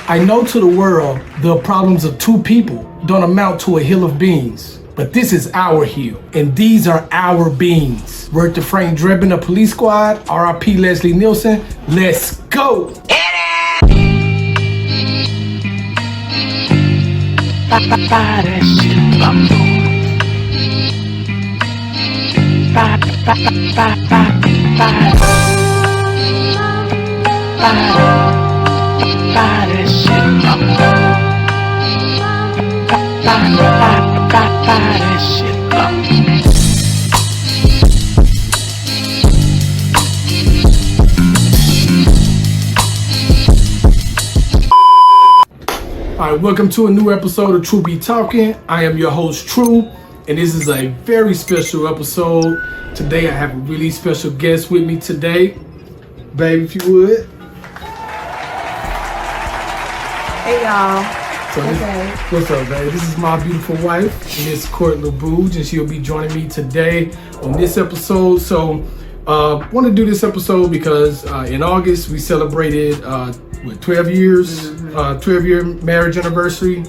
I know to the world the problems of two people don't amount to a hill of beans. But this is our hill, and these are our beans. Word to Frank Drebin of Police Squad, RIP Leslie Nielsen, let's go! Alright, welcome to a new episode of True Be Talking. I am your host, True, and this is a very special episode. Today I have a really special guest with me today. Babe, if you would. Hey y'all. What's up, babe? This is my beautiful wife, Miss Court LaBouge, and she'll be joining me today on this episode. So, want to do this episode because in August we celebrated 12 years, 12-year marriage anniversary,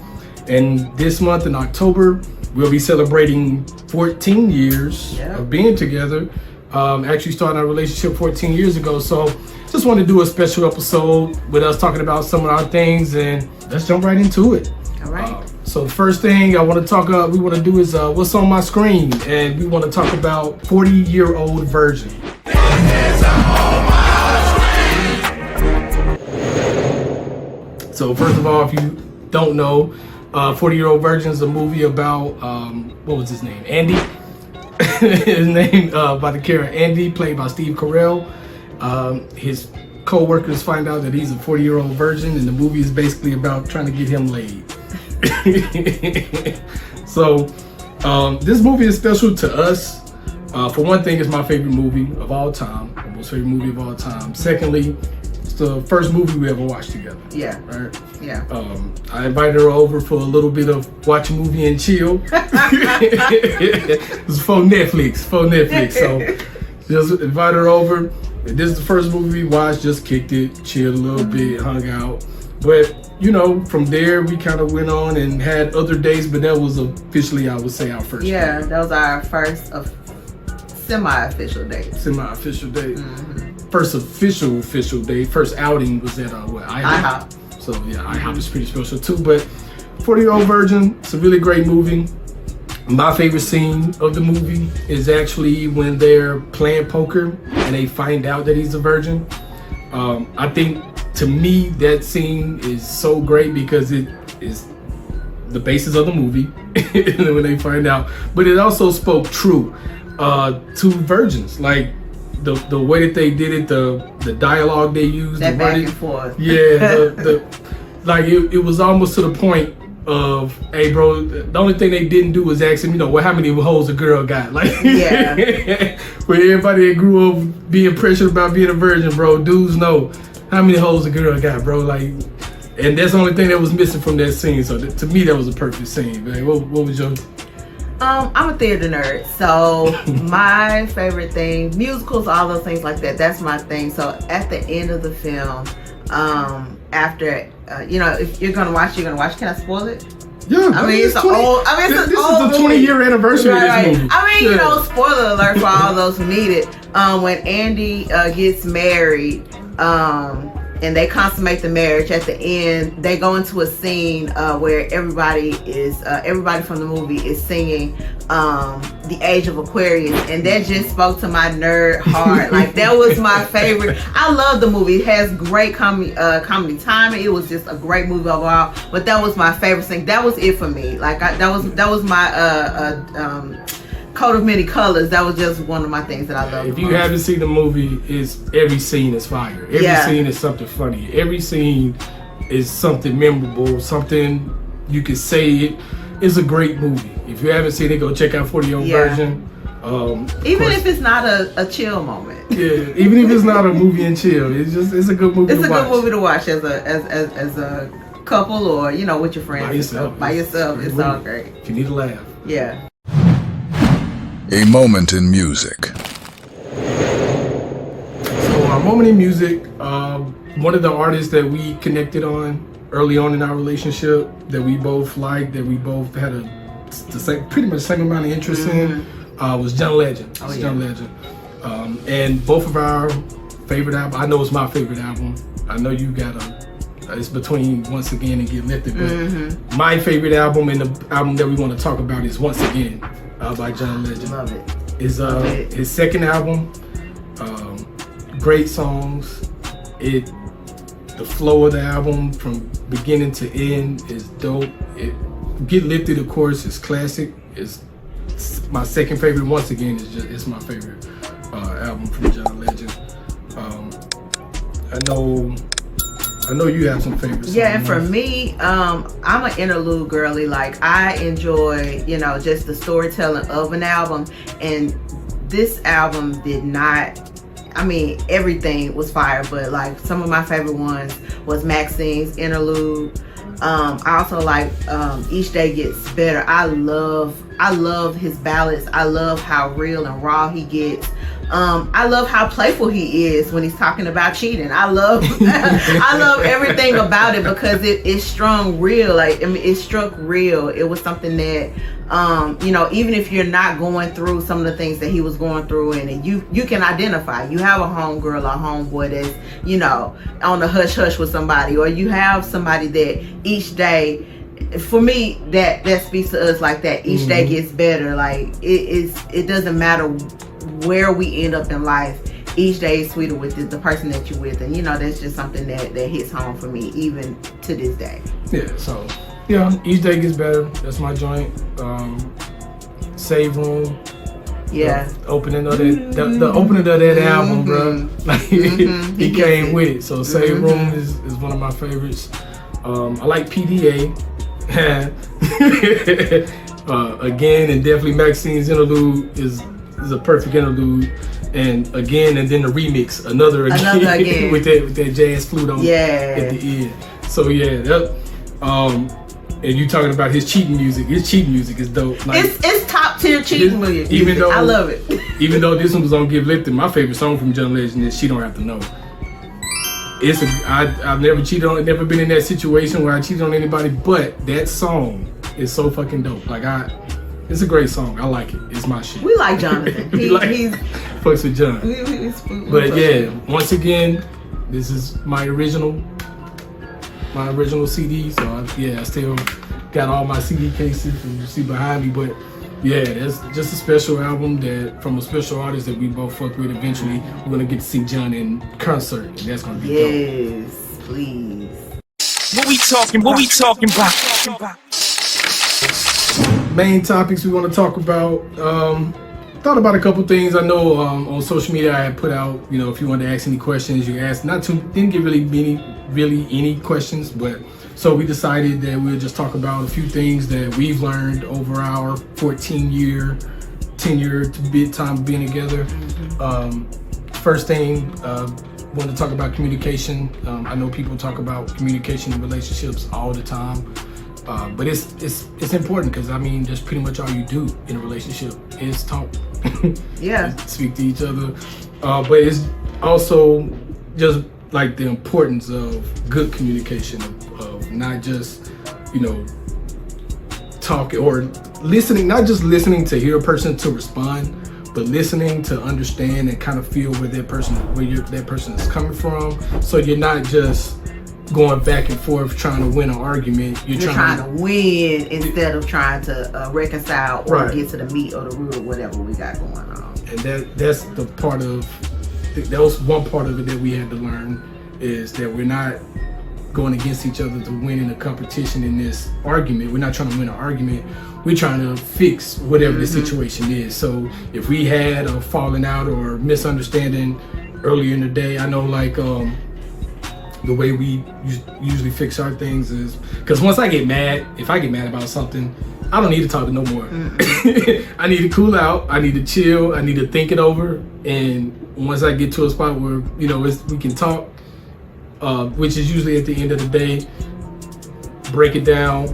and this month in October we'll be celebrating 14 years of being together. Actually starting our relationship 14 years ago. So just want to do a special episode with us talking about some of our things, and let's jump right into it. All right. So the first thing I want to talk about, we want to do is what's on my screen, and we want to talk about 40-year-old virgin. So first of all, if you don't know, 40-Year-Old Virgin is a movie about, what was his name? Andy. His name by the character Andy, played by Steve Carell. His co-workers find out that he's a 40-year-old virgin, and the movie is basically about trying to get him laid. So this movie is special to us. For one thing, it's my favorite movie of all time, my most favorite movie of all time. Secondly, it's the first movie we ever watched together. Yeah. Right? Yeah. I invited her over for a little bit of watch a movie and chill. It was for Netflix. So just invited her over. This is the first movie we watched, just kicked it, chilled a little bit, hung out. But, you know, from there we kind of went on and had other dates, but that was officially, I would say, our first date. That was our first semi-official date. Semi-official date. First official date. First outing was at IHOP. So yeah, IHOP is pretty special too. But 40-Year-Old Virgin, it's a really great movie. My favorite scene of the movie is actually when they're playing poker and they find out that he's a virgin. I think, to me, that scene is so great because it is the basis of the movie when they find out. But it also spoke true to virgins. Like the way that they did it, the dialogue they used, that back and forth. Yeah, like it was almost to the point of, hey bro, the only thing they didn't do was ask him, you know, well, how many hoes a girl got? Like, yeah. Where everybody that grew up being pressured about being a virgin, bro, dudes know how many hoes a girl got, bro. Like, and that's the only thing that was missing from that scene. So to me, that was a perfect scene. Like, what was your? I'm a theater nerd, so my favorite thing, musicals, all those things like that, that's my thing. So at the end of the film, after, you know, if you're gonna watch, Can I spoil it? Yeah, I mean, it's an old. I mean, this is the 20-year anniversary of this movie. I mean, you know, spoiler alert for all those who need it. When Andy gets married, and they consummate the marriage, at the end they go into a scene where everybody from the movie is singing The Age of Aquarius, and that just spoke to my nerd heart. Like, that was my favorite. I love the movie. It has great comedy timing. It was just a great movie overall, but that was my favorite thing. That was it for me. Like, that was my coat of many colors. That was just one of my things that I love. If you haven't seen the movie, every scene is fire. Every scene is something funny. Every scene is something memorable, something you can say. It's a great movie. If you haven't seen it, go check out 40-Year-Old Virgin. Even if it's not a chill moment. Yeah, even if it's not a movie and chill, it's a good movie to watch. It's a good movie to watch as a couple, or, you know, with your friends. By yourself, it's all great. If you need a laugh. Yeah. A moment in music. So our moment in music, one of the artists that we connected on early on in our relationship that we both liked, that we both had pretty much the same amount of interest in, was John Legend. Oh, yeah. John Legend. And both of our favorite album, I know it's my favorite album. I know you got it's between Once Again and Get Lifted, but my favorite album and the album that we want to talk about is Once Again by John Legend. Love it. Is his second album. Great songs. The flow of the album from beginning to end is dope. Get Lifted, of course, is classic. It's my second favorite. Once Again, it's my favorite album from John Legend. I know you have some favorites. Yeah, and for me, I'm an interlude girly. Like, I enjoy, just the storytelling of an album. And this album did not, everything was fire, but like some of my favorite ones was Maxine's interlude. I also like Each Day Gets Better. I love his ballads. I love how real and raw he gets. I love how playful he is when he's talking about cheating. I love I love everything about it because it strung real. It struck real. It was something that even if you're not going through some of the things that he was going through, and you can identify. You have a homegirl or homeboy that's on the hush hush with somebody, or you have somebody that each day. For me, that speaks to us like that. Each day gets better. Like it doesn't matter where we end up in life. Each day is sweeter with the person that you're with, and that's just something that hits home for me even to this day. Yeah. So Each Day Gets Better. That's my joint. Save Room. Yeah. The opening of the opening of that album, bro. Like he came with it. So Save Room is one of my favorites. I like PDA. Again, and definitely Maxine's interlude is a perfect interlude, and again, and then the remix, another again. with that jazz flute on at the end. So and you talking about his cheating music? His cheating music is dope. Like, it's top tier cheating music. Even though I love it. Even though this one was on Get Lifted, my favorite song from John Legend is She Don't Have to Know. I've never been in that situation where I cheated on anybody, but that song is so fucking dope. Like it's a great song. I like it. It's my shit. We like Jonathan. He's fucks with John. But yeah, once again, this is my original CD. So I still got all my CD cases, and you see behind me. But yeah, that's just a special album from a special artist that we both fuck with. Eventually, we're gonna get to see John in concert, and that's gonna be dope. Yes, please. What we talking about? Main topics we want to talk about. Thought about a couple things. I know on social media I had put out, if you wanted to ask any questions, you asked. Didn't get really any questions, but so we decided that we'll just talk about a few things that we've learned over our 14-year tenure time being together. First thing, want to talk about communication. I know people talk about communication in relationships all the time. But it's important because that's pretty much all you do in a relationship is talk. Yeah. Speak to each other. But it's also just like the importance of good communication, of not just talking or listening, not just listening to hear a person to respond, but listening to understand and kind of feel where that person is coming from. So you're not just going back and forth trying to win an argument. You're trying to win instead of trying to reconcile or right. get to the meat or the root of whatever we got going on. And that's the part of that was one part of it that we had to learn, is that we're not going against each other to win in a competition in this argument. We're not trying to win an argument. We're trying to fix whatever the situation is. So if we had a falling out or misunderstanding earlier in the day, I know the way we usually fix our things is, because once I get mad, if I get mad about something, I don't need to talk no more. I need to cool out. I need to chill. I need to think it over. And once I get to a spot where, we can talk, which is usually at the end of the day, break it down,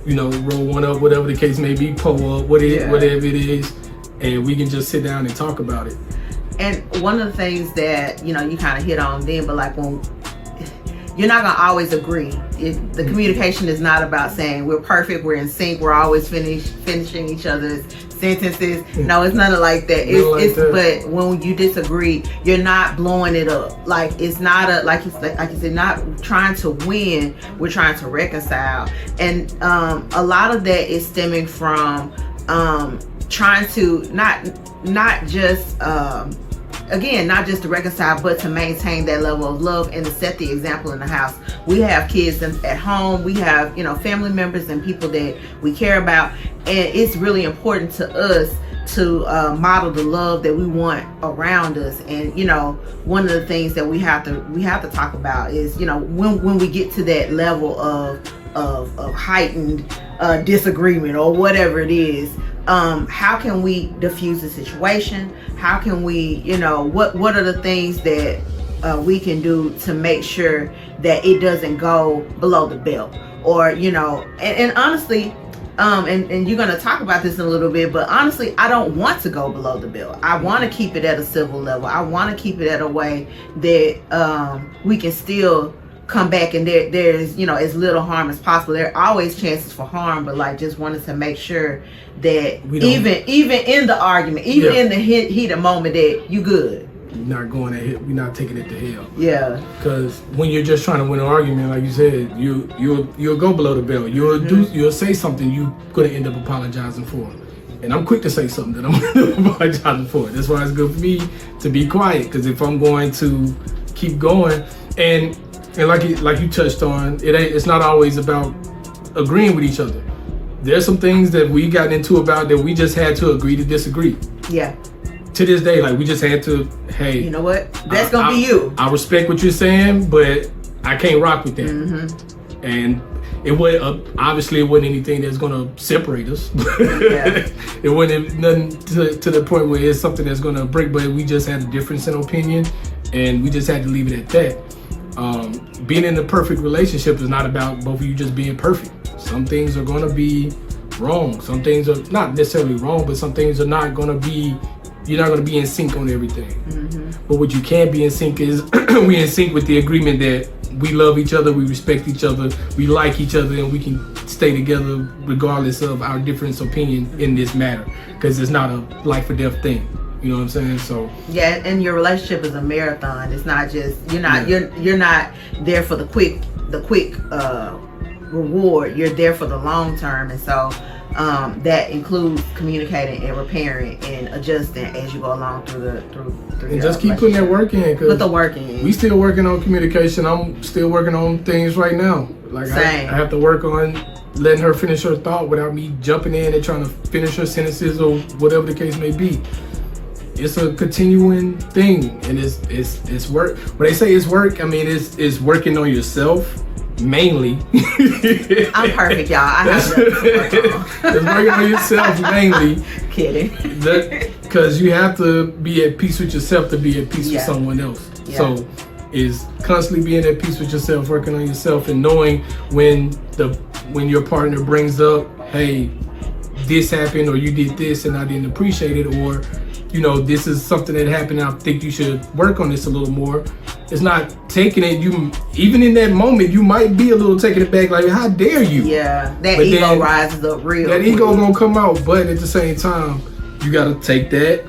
roll one up, whatever the case may be, pull up, whatever it is, and we can just sit down and talk about it. And one of the things that, you kind of hit on then, but when you're not gonna always agree the communication is not about saying we're perfect, we're in sync, we're always finishing each other's sentences. No, it's nothing like that. But when you disagree, you're not blowing it up. Like it's not like you said, not trying to win. We're trying to reconcile, and a lot of that is stemming from trying to not just to reconcile, but to maintain that level of love and to set the example in the house. We have kids at home, we have, family members and people that we care about, and it's really important to us to model the love that we want around us. And one of the things that we have to talk about is when we get to that level of heightened disagreement or whatever it is, how can we diffuse the situation? How can we, what are the things that we can do to make sure that it doesn't go below the belt? Or, and honestly, and you're going to talk about this in a little bit, but honestly, I don't want to go below the belt. I want to keep it at a civil level. I want to keep it at a way that we can still come back and there's as little harm as possible. There are always chances for harm, but just wanted to make sure that even in the argument, in the heat of moment, that you good. You're not going ahead. We're not taking it to hell. Yeah. Because when you're just trying to win an argument, like you said, you'll go below the belt. You'll say something you're gonna end up apologizing for. And I'm quick to say something that I'm gonna apologize for. That's why it's good for me to be quiet. Because if I'm going to keep going, and like you touched on, it's not always about agreeing with each other. There's some things that we got into about that we just had to agree to disagree. Yeah. To this day, we just had to, hey, you know what? That's gonna be you. I respect what you're saying, but I can't rock with that. Mm-hmm. And it was obviously it wasn't anything that's gonna separate us. Yeah. It wasn't nothing to the point where it's something that's gonna break. But we just had a difference in opinion, and we just had to leave it at that. Being in a perfect relationship is not about both of you just being perfect. Some things are gonna be wrong. Some things are not necessarily wrong, but some things are not gonna be. You're not going to be in sync on everything. Mm-hmm. But what you can be in sync is we in sync with the agreement that we love each other, we respect each other, we like each other, and we can stay together regardless of our difference of opinion in this matter. Because it's not a life or death thing. You know what I'm saying? So yeah, and your relationship is a marathon. It's not just you're not there for the quick reward. You're there for the long term, and so that includes communicating and repairing and adjusting as you go along through and just keep putting that work in. Put the work in. We still working on communication. I'm still working on things right now. Same. I have to work on letting her finish her thought without me jumping in and trying to finish her sentences or whatever the case may be. It's a continuing thing, and it's work. When they say it's work, I mean it's working on yourself. Mainly. I'm perfect, y'all. I have nothing to work on. It's working on yourself mainly. Kidding. Because you have to be at peace with yourself to be at peace with someone else. Yeah. So is constantly being at peace with yourself, working on yourself, and knowing when your partner brings up, hey, this happened, or you did this and I didn't appreciate it, or this is something that happened and I think you should work on this a little more. It's not taking it. You even in that moment, you might be a little taken aback, like, how dare you? Yeah, that ego rises up real. That ego gonna come out, but at the same time, you gotta take that.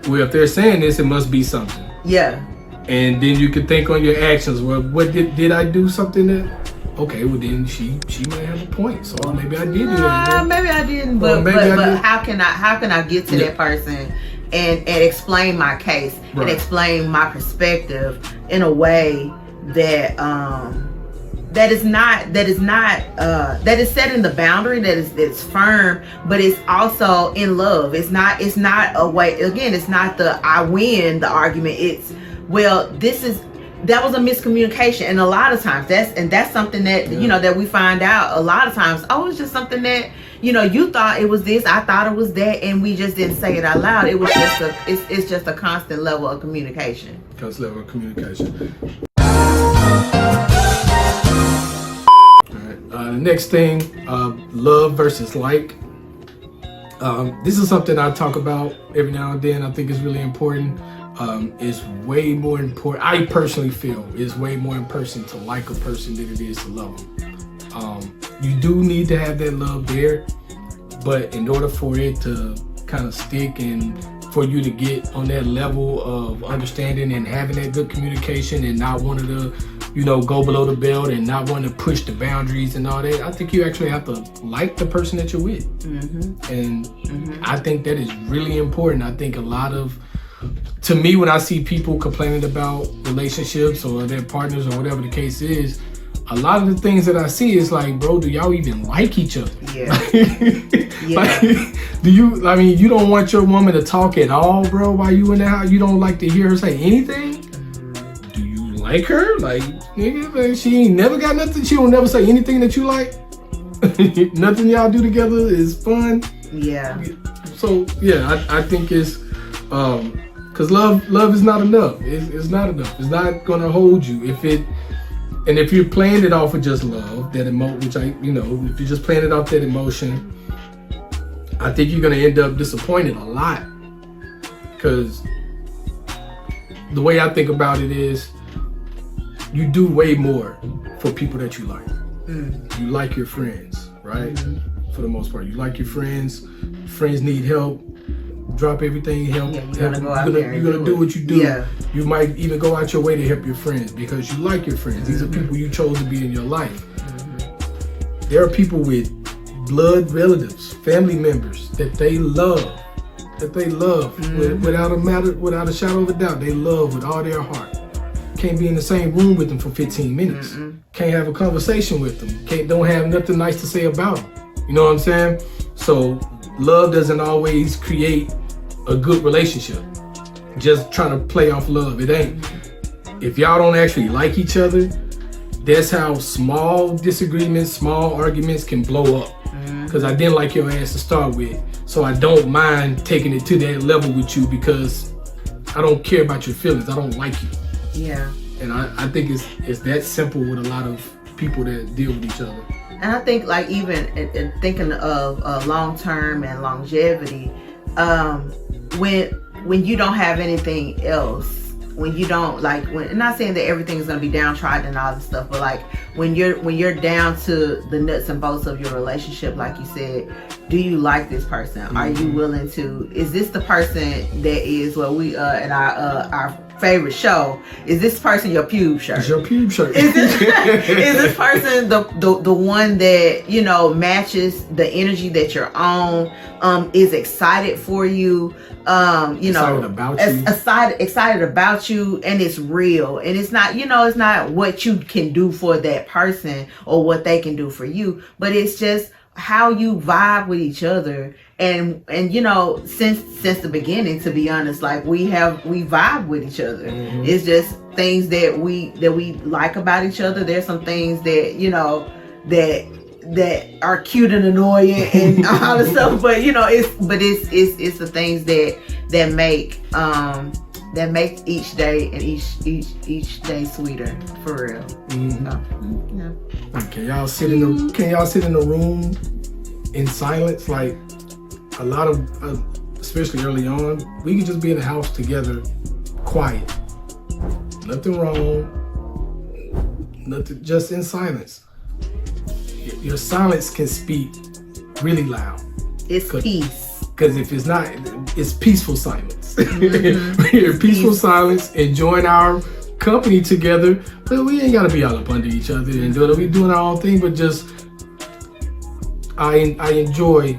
Well, if they're saying this, it must be something. Yeah. And then you can think on your actions. Well, what did I do something that? Okay, well then she might have a point. So maybe I did do that. Maybe I didn't. But how can I get to that person and explain my case and explain my perspective in a way that that is setting the boundary, that's firm, but it's also in love. It's not a way, again, it's not the I win the argument. It's, well, that was a miscommunication, and a lot of times that's something that that we find out a lot of times. Oh, it's just something that you thought it was this, I thought it was that, and we just didn't say it out loud. It was just it's just a constant level of communication. Constant level of communication. All right. The next thing, love versus like. This is something I talk about every now and then. I think it's really important. It's way more important. I personally feel it's way more important to like a person than it is to love them. You do need to have that love there, but in order for it to kind of stick and for you to get on that level of understanding and having that good communication and not wanting to, go below the belt and not wanting to push the boundaries and all that, I think you actually have to like the person that you're with. And I think that is really important. I think to me, when I see people complaining about relationships or their partners or whatever the case is, a lot of the things that I see is like, bro, do y'all even like each other? Yeah. You don't want your woman to talk at all, bro, while you in the house? You don't like to hear her say anything? Do you like her? Like, nigga, she ain't never got nothing. She don't never say anything that you like? Nothing y'all do together is fun? Yeah. So, yeah, I think it's, because love is not enough. It's not enough. It's not going to hold you. And if you're playing it off of just love, that if you're just playing it off that emotion, I think you're gonna end up disappointed a lot. Because the way I think about it is, you do way more for people that you like. You like your friends, right? For the most part, you like your friends. Friends need help. Drop everything, help. You're gonna do what you do. Yeah. You might even go out your way to help your friends because you like your friends. These are people you chose to be in your life. There are people with blood relatives, family members that they love, without a shadow of a doubt. They love with all their heart. Can't be in the same room with them for 15 minutes. Can't have a conversation with them. Don't have nothing nice to say about them. You know what I'm saying? So love doesn't always create a good relationship. Just trying to play off love. It ain't. If y'all don't actually like each other, that's how small disagreements, small arguments can blow up. Because I didn't like your ass to start with. So I don't mind taking it to that level with you because I don't care about your feelings. I don't like you. Yeah. And I think it's that simple with a lot of people that deal with each other. And I think like even in thinking of long term and longevity, when you don't have anything else, when you don't I'm not saying that everything is gonna be downtrodden and all this stuff, but like when you're down to the nuts and bolts of your relationship, like you said, do you like this person? Are you willing to? Is this the person that is what we in our favorite show? Is this person your pube shirt? It's your pube shirt. Is this person the one that matches the energy that you're on? Is excited for you? Excited about you. Excited about you, and it's real, and it's not it's not what you can do for that person or what they can do for you, but it's just how you vibe with each other. And since the beginning, to be honest, like we vibe with each other. It's just things that we like about each other. There's some things that that are cute and annoying and all the stuff, but it's the things that make each day and each day sweeter, for real. Can y'all sit in the room in silence? Like a lot of especially early on, we could just be in the house together, quiet, nothing wrong, nothing, just in silence. Your silence can speak really loud. It's peace. Because if it's not, it's peaceful silence. We're peaceful silence, enjoying our company together, but we ain't gotta be all up under each other and we doing our own thing. But just, I enjoy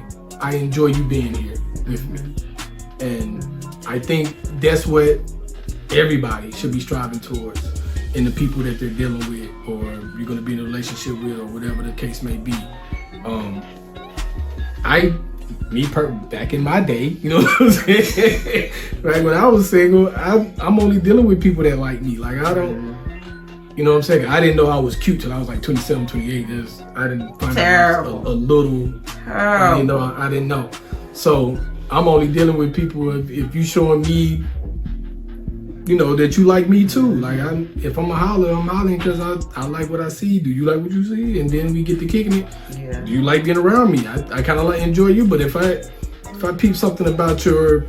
you being here with me, and I think that's what everybody should be striving towards in the people that they're dealing with, or you're going to be in a relationship with, or whatever the case may be. Back in my day, you know what I'm saying? Right, when I was single, I'm only dealing with people that like me. Like, I don't, you know what I'm saying? I didn't know I was cute till I was like 27, 28. I didn't find out a little. I didn't know. So I'm only dealing with people if you showing me, that you like me too. Like, if I'm a holler, I'm hollering because I like what I see. Do you like what you see? And then we get to kicking it. Yeah. Do you like being around me? I kind of enjoy you, but if I peep something about your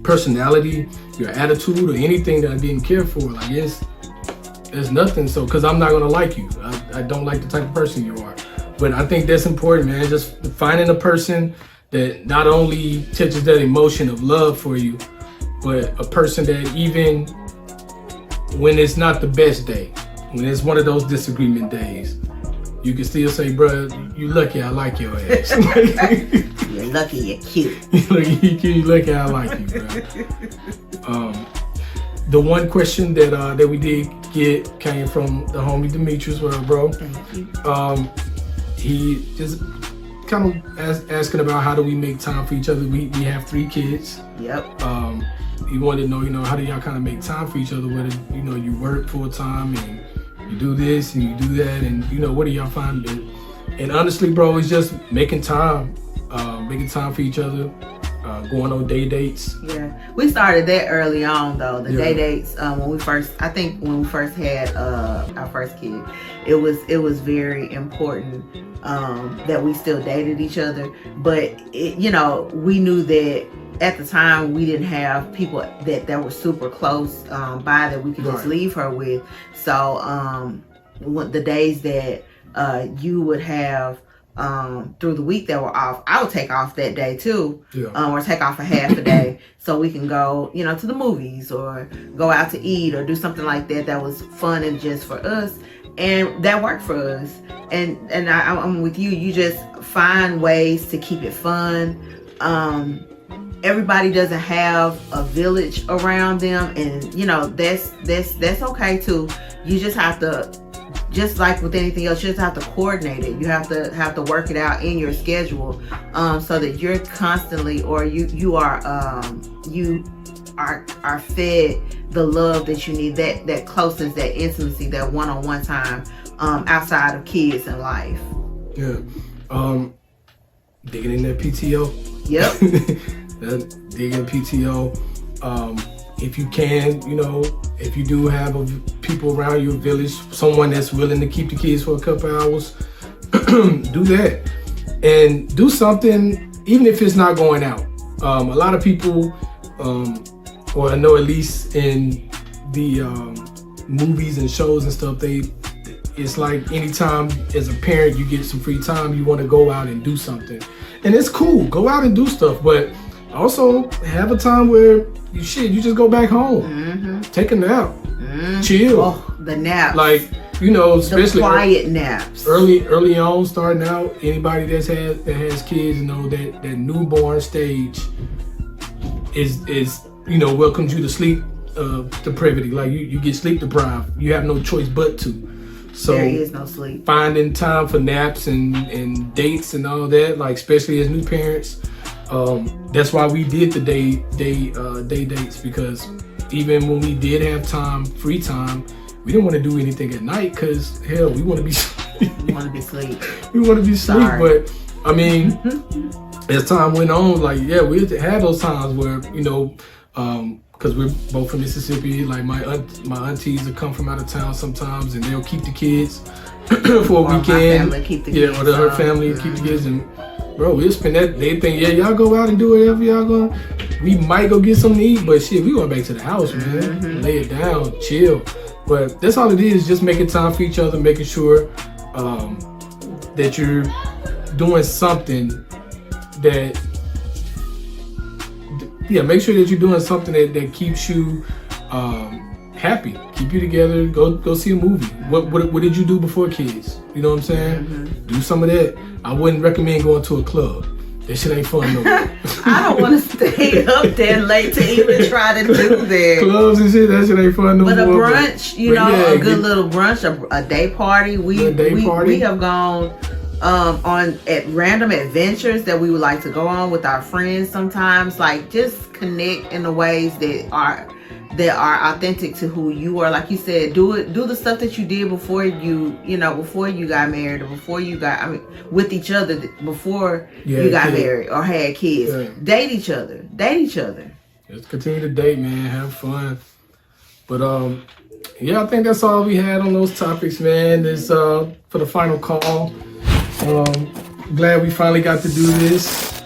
personality, your attitude, or anything that I didn't care for. Like there's nothing. So, because I'm not gonna like you. I don't like the type of person you are. But I think that's important, man. Just finding a person that not only touches that emotion of love for you, but a person that even when it's not the best day, when it's one of those disagreement days, you can still say, bro, you lucky I like your ass. You're lucky you're cute. You lucky I like you, bro. The one question that we did get came from the homie Demetrius, bro. Thank you. He just kind of asking about how do we make time for each other. We have 3 kids. Yep. He wanted to know, how do y'all kind of make time for each other? Whether you work full time and you do this and you do that, and what do y'all find? And honestly, bro, it's just making time for each other, going on day dates. Yeah, we started that early on though. The day dates when we first had our first kid, it was very important that we still dated each other. But we knew that at the time we didn't have people that were super close by that we could just leave her with. So the days that you would have through the week that were off, I would take off that day too, or take off a half a day so we can go, to the movies or go out to eat or do something like that. That was fun and just for us, and that worked for us. And I'm with you. You just find ways to keep it fun. Everybody doesn't have a village around them, and that's okay too. You just have to. Just like with anything else, you just have to coordinate it. You have to work it out in your schedule, so that you're constantly, or you are fed the love that you need, that closeness, that intimacy, that one-on-one time outside of kids and life. Yeah, digging in that PTO. Yep. Digging PTO. If you can, if you do have people around your village, someone that's willing to keep the kids for a couple hours, do that. And do something, even if it's not going out. A lot of people, or I know at least in the movies and shows and stuff, it's like anytime as a parent you get some free time, you want to go out and do something. And it's cool, go out and do stuff, but also have a time where you just go back home, take a nap, chill. Oh, the naps. Like, especially the quiet naps. Early on, starting out, anybody that has kids know that newborn stage is welcomes you to sleep depravity. Like you get sleep deprived. You have no choice but to. So there is no sleep. Finding time for naps and dates and all that, like especially as new parents. That's why we did the day dates, because even when we did have free time, we didn't want to do anything at night because hell, we want to be asleep. We want to be asleep. We want to be asleep. But I mean, as time went on, like we had those times where because we're both from Mississippi, like my aunties will come from out of town sometimes, and they'll keep the kids for a weekend. My family keep the kids. Or her family keep the kids, and bro, we'll spend that. They think, y'all go out and do whatever y'all going. We might go get something to eat, but shit, we going back to the house, man. Lay it down, chill. But that's all it is, just making time for each other, making sure that you're doing something that, make sure that you're doing something that keeps you happy, keep you together. Go see a movie. What did you do before kids? You know what I'm saying? Do some of that. I wouldn't recommend going to a club. That shit ain't fun no more. I don't want to stay up that late to even try to do that. Clubs and shit, that shit ain't fun no more. But a brunch, a good little brunch, a day party. We have gone at random adventures that we would like to go on with our friends sometimes. Like just connect in the ways that are authentic to who you are. Like you said, do the stuff that you did before you got married, or before you got with each other before you got married or had kids. Date each other. Just continue to date, man. Have fun. But I think that's all we had on those topics, man. This for the final call. Glad we finally got to do this.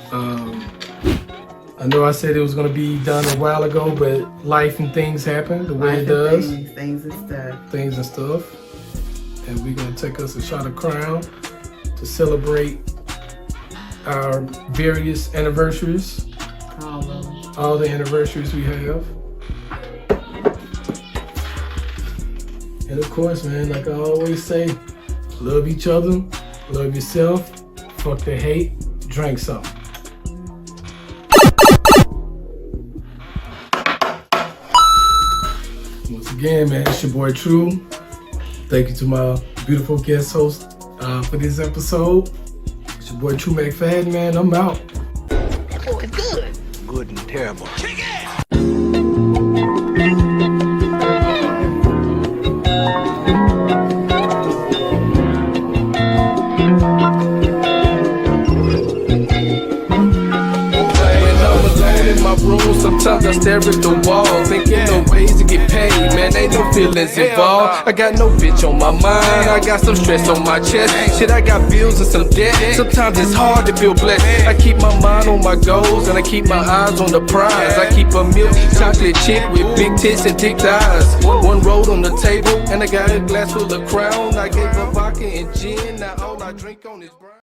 I know I said it was gonna be done a while ago, but life and things happen the way it does. Things and stuff. Things and stuff. And we're gonna take us a shot of Crown to celebrate our various anniversaries. All the anniversaries we have. And of course, man, like I always say, love each other, love yourself, fuck the hate, drink something. Once again, man, it's your boy True. Thank you to my beautiful guest host for this episode. It's your boy True McFadden, man. I'm out. Oh, it's good. Good and terrible. Sometimes I stare at the wall, thinking of ways to get paid. Man, ain't no feelings involved. I got no bitch on my mind. I got some stress on my chest. Shit, I got bills and some debt. Sometimes it's hard to feel blessed. I keep my mind on my goals and I keep my eyes on the prize. I keep a milk chocolate chick with big tits and thick thighs. One roll on the table and I got a glass full of Crown. I gave her vodka and gin. Now all I drink on is brown.